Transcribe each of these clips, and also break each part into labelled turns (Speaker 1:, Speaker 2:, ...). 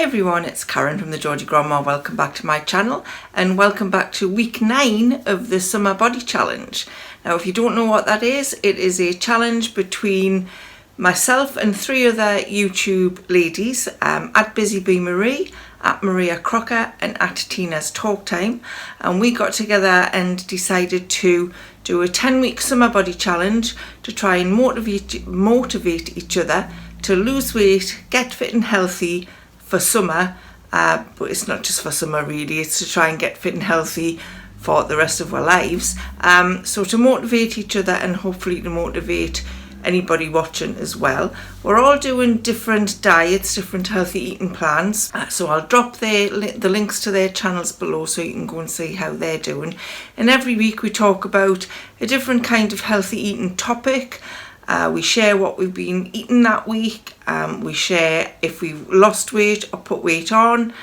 Speaker 1: everyone, it's Karen from the Geordie Grandma. Welcome back to my channel and welcome back to week 9 of the Summer Body Challenge. Now if you don't know what that is, it is a challenge between myself and 3 other YouTube ladies, at Busy Bee Marie, at Maria Crocker and at Tina's Talk Time, and we got together and decided to do a 10-week Summer Body Challenge to try and motivate each other to lose weight, get fit and healthy for summer, but it's not just for summer really, it's to try and get fit and healthy for the rest of our lives. So to motivate each other and hopefully to motivate anybody watching as well. We're all doing different diets, different healthy eating plans, so I'll drop the links to their channels below so you can go and see how they're doing. And every week we talk about a different kind of healthy eating topic. We share what we've been eating that week, we share if we've lost weight or put weight on,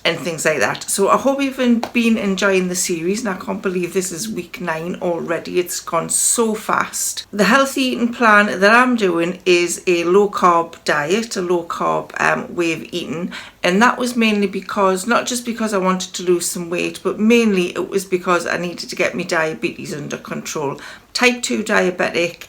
Speaker 1: and things like that. So I hope you've been enjoying the series, and I can't believe this is week 9 already. It's gone so fast. The healthy eating plan that I'm doing is a low carb diet, a low carb way of eating, and that was mainly because, not just because I wanted to lose some weight, but mainly it was because I needed to get my diabetes under control. Type 2 diabetic,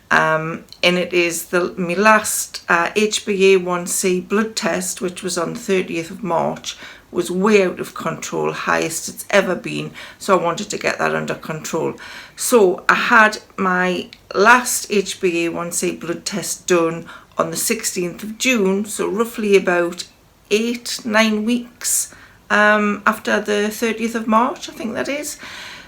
Speaker 1: and it is my last HbA1c blood test, which was on the 30th of March, was way out of control, highest it's ever been, so I wanted to get that under control. So I had my last HbA1c blood test done on the 16th of June, so roughly about 8-9 weeks after the 30th of March, I think that is.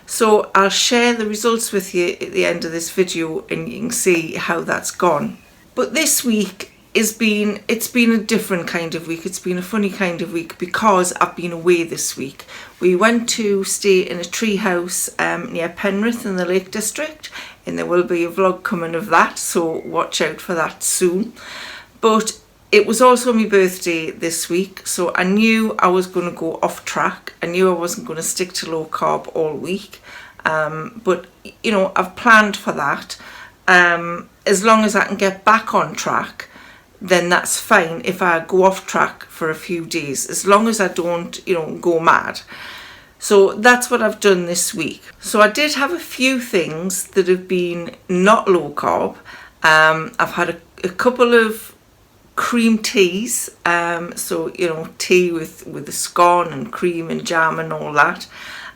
Speaker 1: So I'll share the results with you at the end of this video and you can see how that's gone. But this week it's been a different kind of week. It's been a funny kind of week because I've been away this week. We went to stay in a tree house near Penrith in the Lake District, and there will be a vlog coming of that, so watch out for that soon. But it was also my birthday this week, so I knew I was going to go off track. I knew I wasn't going to stick to low carb all week, but you know, I've planned for that. As long as I can get back on track, then that's fine if I go off track for a few days, as long as I don't, go mad. So that's what I've done this week. So I did have a few things that have been not low carb. I've had a couple of cream teas, so tea with the scone and cream and jam and all that.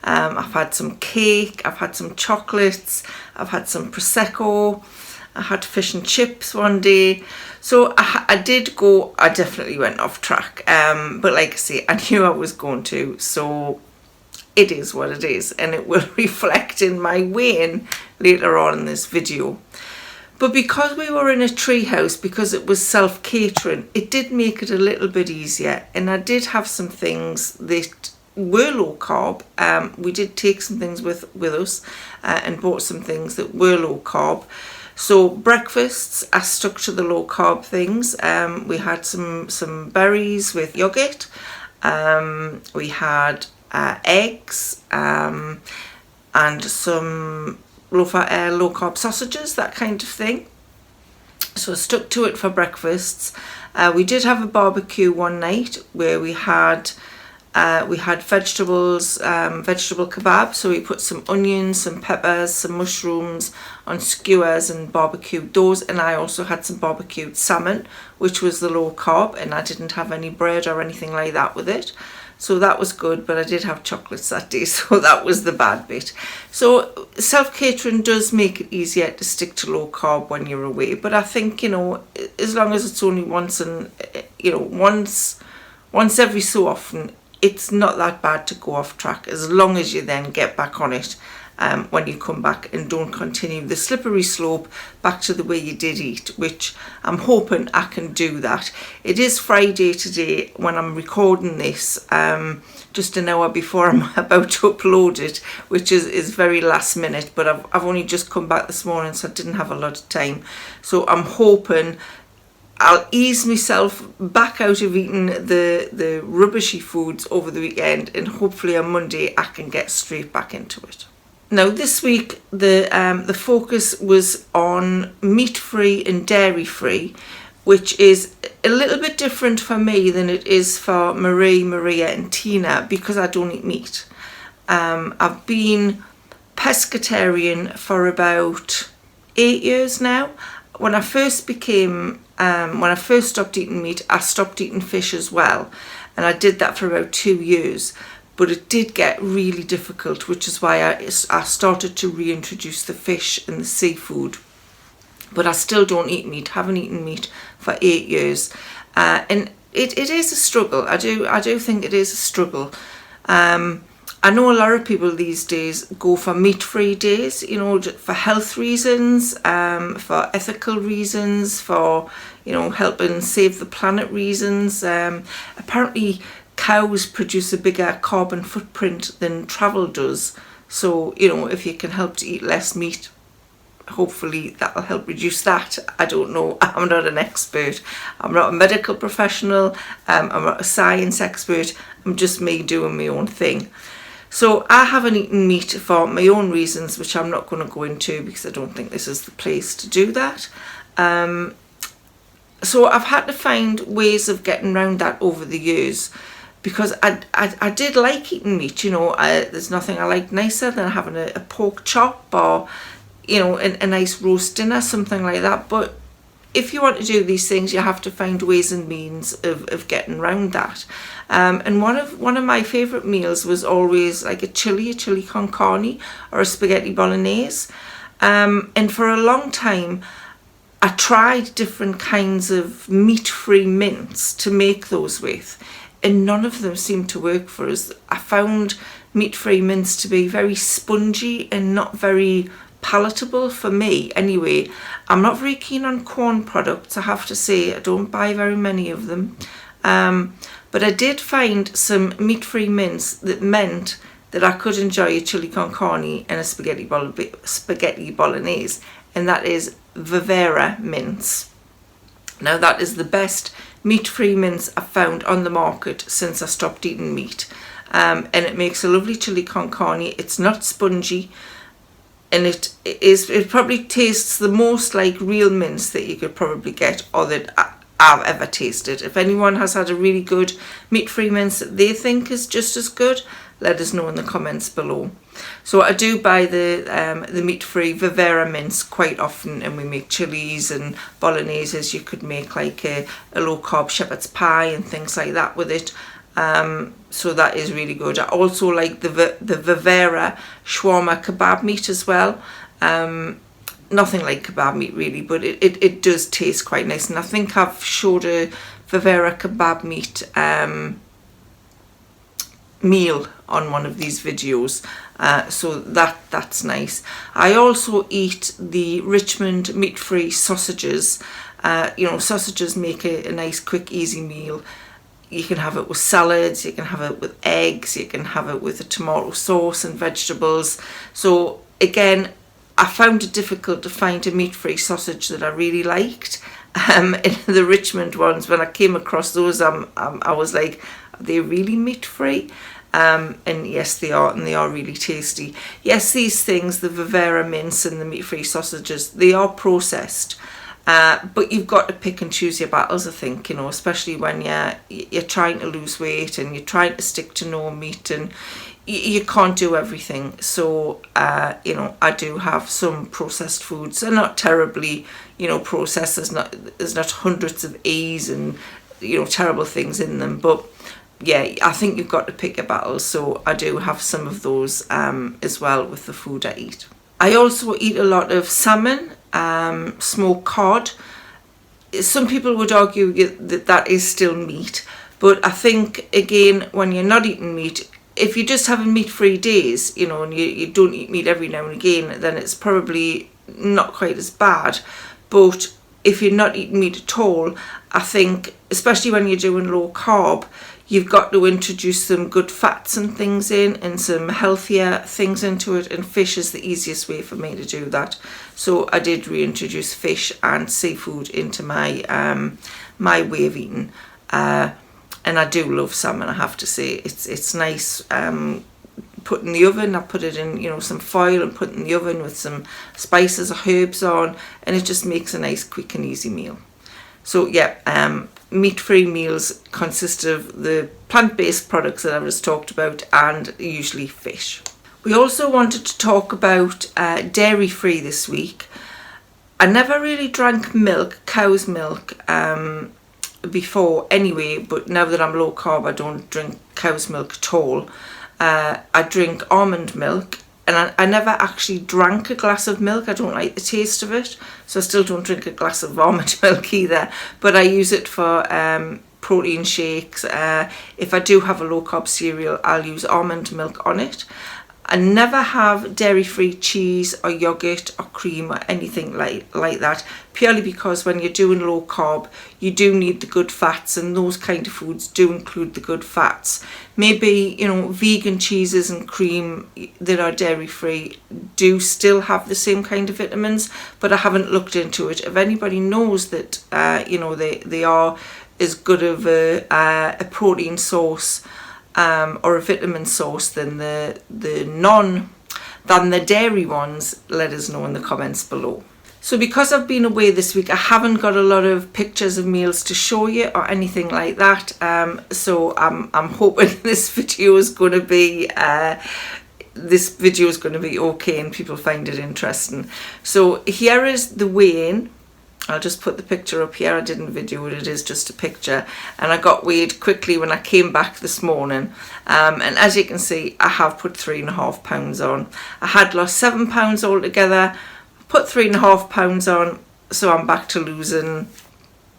Speaker 1: I've had some cake, I've had some chocolates, I've had some prosecco, I had fish and chips one day. So I definitely went off track, but like I say, I knew I was going to, so it is what it is, and it will reflect in my weighing later on in this video. But because we were in a tree house, because it was self-catering, it did make it a little bit easier. And I did have some things that were low carb. We did take some things with us and bought some things that were low carb. So breakfasts, I stuck to the low carb things. We had some berries with yogurt. We had eggs and some low carb sausages, that kind of thing. So I stuck to it for breakfasts. We did have a barbecue one night where we had vegetables, vegetable kebab. So we put some onions, some peppers, some mushrooms on skewers and barbecued those. And I also had some barbecued salmon, which was the low carb, and I didn't have any bread or anything like that with it. So that was good, but I did have chocolates that day, so that was the bad bit. So self-catering does make it easier to stick to low carb when you're away. But I think, as long as it's only once every so often, it's not that bad to go off track, as long as you then get back on it when you come back and don't continue the slippery slope back to the way you did eat, which I'm hoping I can do that. It is Friday today when I'm recording this, just an hour before I'm about to upload it, which is very last minute, but I've only just come back this morning, so I didn't have a lot of time. So I'm hoping I'll ease myself back out of eating the rubbishy foods over the weekend, and hopefully on Monday I can get straight back into it. Now this week the focus was on meat-free and dairy-free, which is a little bit different for me than it is for Marie, Maria and Tina, because I don't eat meat. I've been pescatarian for about 8 years now. When I first stopped eating meat, I stopped eating fish as well, and I did that for about 2 years. But it did get really difficult, which is why I started to reintroduce the fish and the seafood. But I still don't eat meat, haven't eaten meat for 8 years. And it is a struggle. I do think it is a struggle. I know a lot of people these days go for meat-free days, you know, for health reasons, for ethical reasons, for, you know, helping save the planet reasons. Apparently cows produce a bigger carbon footprint than travel does. So, you know, if you can help to eat less meat, hopefully that'll help reduce that. I don't know. I'm not an expert. I'm not a medical professional. I'm not a science expert. I'm just me doing my own thing. So I haven't eaten meat for my own reasons, which I'm not going to go into because I don't think this is the place to do that. So I've had to find ways of getting around that over the years, because I did like eating meat, you know. There's nothing I like nicer than having a pork chop or, you know, a nice roast dinner, something like that. But if you want to do these things, you have to find ways and means of getting around that. And one of my favourite meals was always like a chili con carne or a spaghetti bolognese. And for a long time, I tried different kinds of meat-free mince to make those with, and none of them seemed to work for us. I found meat-free mince to be very spongy and not very palatable for me anyway. I'm not very keen on corn products, I have to say. I don't buy very many of them. But I did find some meat-free mince that meant that I could enjoy a chili con carne and a spaghetti bolognese, and that is Vivera mince. Now that is the best meat-free mince I've found on the market since I stopped eating meat. And it makes a lovely chili con carne. It's not spongy, and it probably tastes the most like real mince that you could probably get, or that I've ever tasted. If anyone has had a really good meat-free mince that they think is just as good, let us know in the comments below. So I do buy the meat-free Vivera mince quite often, and we make chilies and bologneses. You could make like a low-carb shepherd's pie and things like that with it. So that is really good. I also like the Vivera shawarma kebab meat as well. Nothing like kebab meat really, but it does taste quite nice. And I think I've showed a Vivera kebab meat meal on one of these videos, so that's nice. I also eat the Richmond meat-free sausages. You know, sausages make a nice quick easy meal. You can have it with salads, you can have it with eggs, you can have it with a tomato sauce and vegetables. So again, I found it difficult to find a meat-free sausage that I really liked. In the Richmond ones, when I came across those, I was like, are they really meat-free? And yes, they are, and they are really tasty. Yes, these things, the Vivera mince and the meat-free sausages, they are processed. But you've got to pick and choose your battles, I think, you know, especially when you're trying to lose weight and you're trying to stick to no meat, and you can't do everything. So, you know, I do have some processed foods. They're not terribly, you know, processed. There's not hundreds of E's and, you know, terrible things in them. But yeah, I think you've got to pick your battles. So I do have some of those as well with the food I eat. I also eat a lot of salmon, smoked cod. Some people would argue that that is still meat, but I think, again, when you're not eating meat, if you're just having meat-free days, you know, and you don't eat meat every now and again, then it's probably not quite as bad. But if you're not eating meat at all, I think, especially when you're doing low carb, you've got to introduce some good fats and things in, and some healthier things into it, and fish is the easiest way for me to do that. So I did reintroduce fish and seafood into my my way of eating. And I do love salmon, I have to say. It's nice. Put in the oven. I put it in, you know, some foil and put it in the oven with some spices or herbs on, and it just makes a nice quick and easy meal. So yeah, meat-free meals consist of the plant-based products that I just talked about and usually fish. We also wanted to talk about dairy-free this week. I never really drank milk, cow's milk, before anyway, but now that I'm low carb I don't drink cow's milk at all. I drink almond milk, and I never actually drank a glass of milk. I don't like the taste of it, so I still don't drink a glass of almond milk either, but I use it for protein shakes. If I do have a low carb cereal, I'll use almond milk on it. I never have dairy-free cheese or yogurt or cream or anything like that, purely because when you're doing low carb, you do need the good fats, and those kind of foods do include the good fats. Maybe, vegan cheeses and cream that are dairy-free do still have the same kind of vitamins, but I haven't looked into it. If anybody knows that, they are as good of a protein source or a vitamin source than the dairy ones, let us know in the comments below. So because I've been away this week, I haven't got a lot of pictures of meals to show you or anything like that. So I'm hoping this video is going to be okay and people find it interesting. So here is the weigh-in. I'll just put the picture up here. I didn't video it, it is just a picture. And I got weighed quickly when I came back this morning. And as you can see, I have put 3.5 pounds on. I had lost 7 pounds altogether, put 3.5 pounds on, so I'm back to losing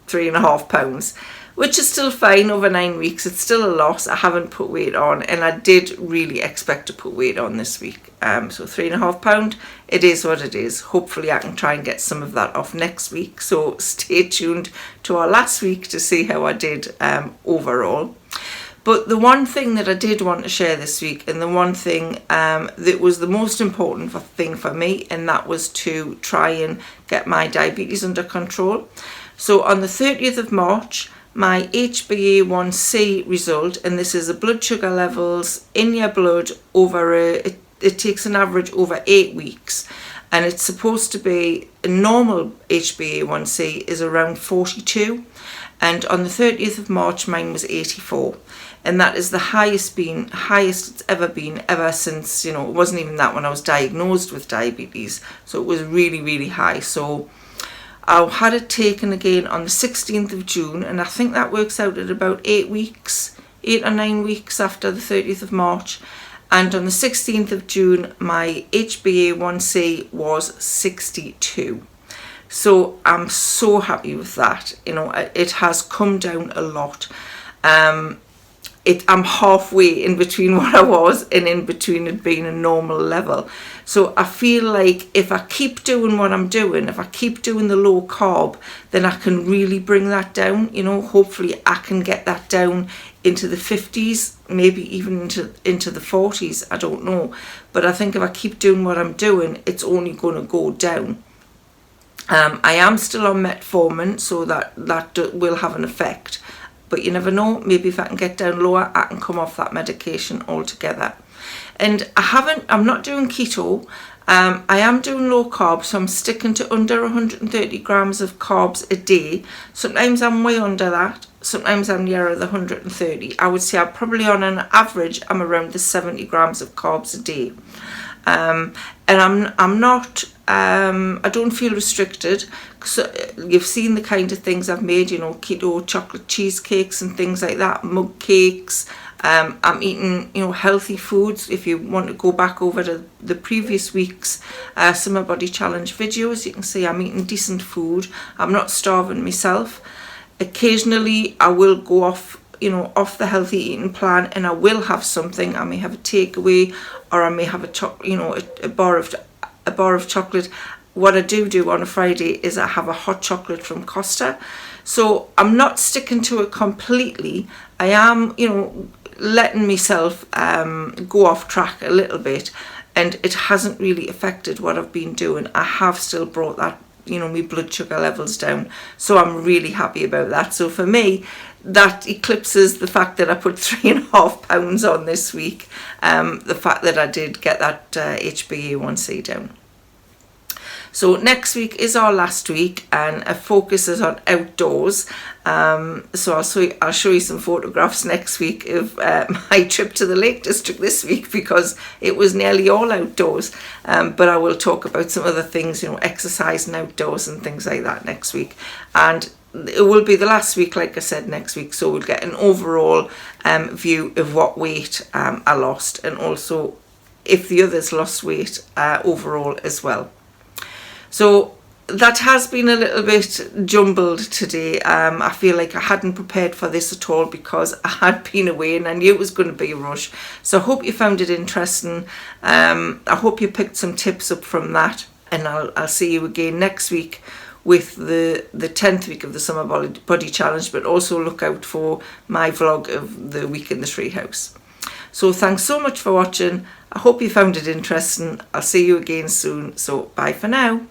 Speaker 1: 3.5 pounds, which is still fine over 9 weeks. It's still a loss. I haven't put weight on, and I did really expect to put weight on this week. So 3.5 pound, it is what it is. Hopefully I can try and get some of that off next week. So stay tuned to our last week to see how I did overall. But the one thing that I did want to share this week, and the one thing that was the most important thing for me, and that was to try and get my diabetes under control. So on the 30th of March, my HbA1c result, and this is the blood sugar levels in your blood over it takes an average over 8 weeks, and it's supposed to be a normal HbA1c is around 42, and on the 30th of March mine was 84, and that is the highest it's ever been ever since, it wasn't even that when I was diagnosed with diabetes, so it was really, really high. So I had it taken again on the 16th of June, and I think that works out at about 8 or 9 weeks after the 30th of March. And on the 16th of June, my HbA1c was 62. So I'm so happy with that. It has come down a lot. I'm halfway in between what I was and in between it being a normal level. So I feel like if I keep doing what I'm doing, if I keep doing the low carb, then I can really bring that down. Hopefully I can get that down into the 50s, maybe even into the 40s, I don't know. But I think if I keep doing what I'm doing, it's only going to go down. I am still on metformin, so that will have an effect. But you never know, maybe if I can get down lower, I can come off that medication altogether. And I'm not doing keto. I am doing low carb, so I'm sticking to under 130 grams of carbs a day. Sometimes I'm way under that. Sometimes I'm nearer the 130. I would say I'm probably on an average, I'm around the 70 grams of carbs a day. And I'm not, I don't feel restricted. So you've seen the kind of things I've made, keto chocolate cheesecakes and things like that, mug cakes. I'm eating, healthy foods. If you want to go back over to the previous week's Summer Body Challenge videos, you can see I'm eating decent food. I'm not starving myself. Occasionally I will go off the healthy eating plan, and I will have something. I may have a takeaway, or I may have a bar of chocolate. What I do on a Friday is I have a hot chocolate from Costa. So I'm not sticking to it completely. I am, letting myself go off track a little bit, and it hasn't really affected what I've been doing. I have still brought that, my blood sugar levels down. So I'm really happy about that. So for me, that eclipses the fact that I put 3.5 pounds on this week, the fact that I did get that HbA1c down. So next week is our last week, and a focus is on outdoors. So I'll show you some photographs next week of my trip to the Lake District this week, because it was nearly all outdoors. But I will talk about some other things, exercising outdoors and things like that next week. And it will be the last week, like I said, next week. So we'll get an overall view of what weight I lost, and also if the others lost weight overall as well. So that has been a little bit jumbled today. I feel like I hadn't prepared for this at all, because I had been away and I knew it was going to be a rush. So I hope you found it interesting. I hope you picked some tips up from that, and I'll see you again next week with the 10th week of the Summer Body Challenge, but also look out for my vlog of the week in the treehouse. So thanks so much for watching. I hope you found it interesting. I'll see you again soon. So bye for now.